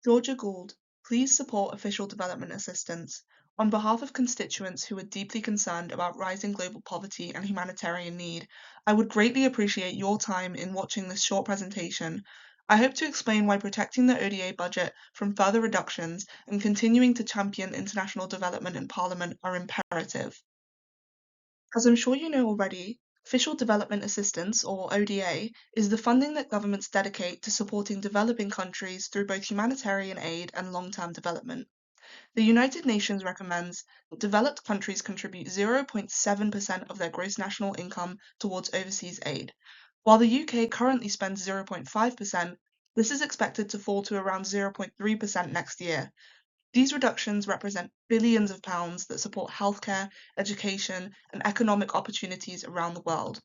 Georgia Gould, please support official development assistance. On behalf of constituents who are deeply concerned about rising global poverty and humanitarian need, I would greatly appreciate your time in watching this short presentation. I hope to explain why protecting the ODA budget from further reductions and continuing to champion international development in Parliament are imperative. As I'm sure you know already, Official Development Assistance, or ODA, is the funding that governments dedicate to supporting developing countries through both humanitarian aid and long-term development. The United Nations recommends that developed countries contribute 0.7% of their gross national income towards overseas aid. While the UK currently spends 0.5%, this is expected to fall to around 0.3% next year. These reductions represent billions of pounds that support healthcare, education, and economic opportunities around the world.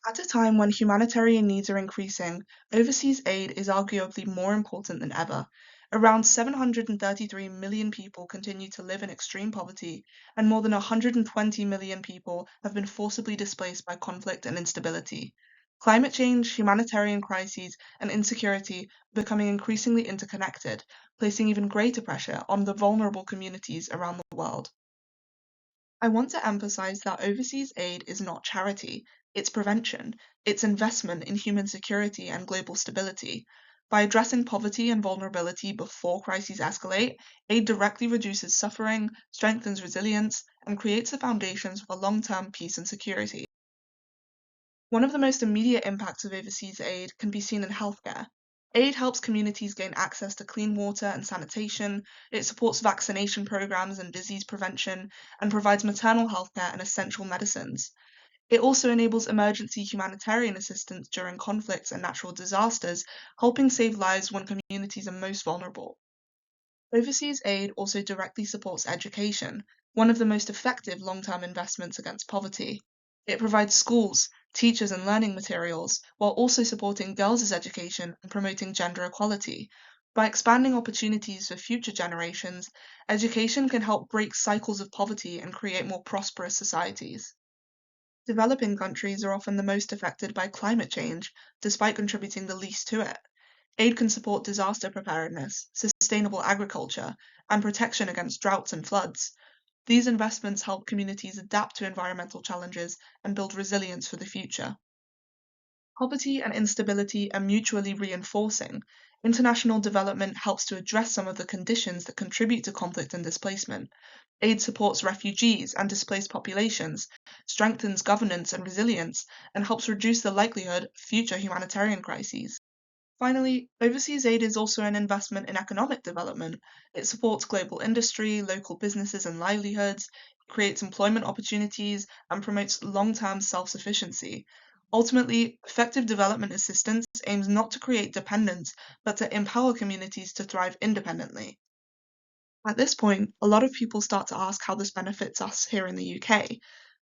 At a time when humanitarian needs are increasing, overseas aid is arguably more important than ever. Around 733 million people continue to live in extreme poverty, and more than 120 million people have been forcibly displaced by conflict and instability. Climate change, humanitarian crises, and insecurity are becoming increasingly interconnected, placing even greater pressure on the vulnerable communities around the world. I want to emphasize that overseas aid is not charity, it's prevention, it's investment in human security and global stability. By addressing poverty and vulnerability before crises escalate, aid directly reduces suffering, strengthens resilience, and creates the foundations for long-term peace and security. One of the most immediate impacts of overseas aid can be seen in healthcare. Aid helps communities gain access to clean water and sanitation, it supports vaccination programs and disease prevention, and provides maternal healthcare and essential medicines. It also enables emergency humanitarian assistance during conflicts and natural disasters, helping save lives when communities are most vulnerable. Overseas aid also directly supports education, one of the most effective long-term investments against poverty. It provides schools, teachers, and learning materials, while also supporting girls' education and promoting gender equality. By expanding opportunities for future generations, education can help break cycles of poverty and create more prosperous societies. Developing countries are often the most affected by climate change, despite contributing the least to it. Aid can support disaster preparedness, sustainable agriculture, and protection against droughts and floods. These investments help communities adapt to environmental challenges and build resilience for the future. Poverty and instability are mutually reinforcing. International development helps to address some of the conditions that contribute to conflict and displacement. Aid supports refugees and displaced populations, strengthens governance and resilience, and helps reduce the likelihood of future humanitarian crises. Finally, overseas aid is also an investment in economic development. It supports global industry, local businesses and livelihoods, creates employment opportunities, and promotes long-term self-sufficiency. Ultimately, effective development assistance aims not to create dependence, but to empower communities to thrive independently. At this point, a lot of people start to ask how this benefits us here in the UK.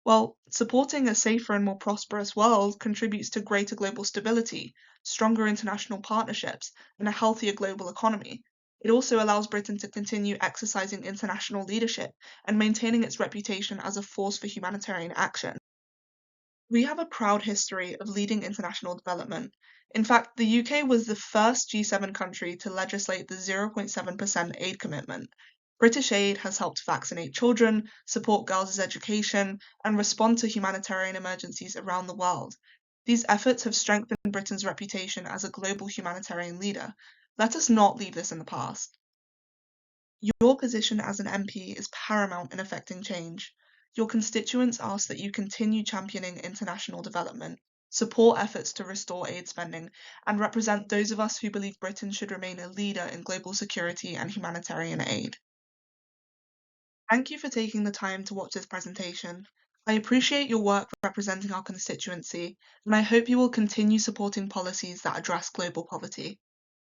Well, supporting a safer and more prosperous world contributes to greater global stability, stronger international partnerships, and a healthier global economy. It also allows Britain to continue exercising international leadership and maintaining its reputation as a force for humanitarian action. We have a proud history of leading international development. In fact, the UK was the first G7 country to legislate the 0.7% aid commitment. British aid has helped vaccinate children, support girls' education, and respond to humanitarian emergencies around the world. These efforts have strengthened Britain's reputation as a global humanitarian leader. Let us not leave this in the past. Your position as an MP is paramount in affecting change. Your constituents ask that you continue championing international development, support efforts to restore aid spending, and represent those of us who believe Britain should remain a leader in global security and humanitarian aid. Thank you for taking the time to watch this presentation. I appreciate your work representing our constituency, and I hope you will continue supporting policies that address global poverty.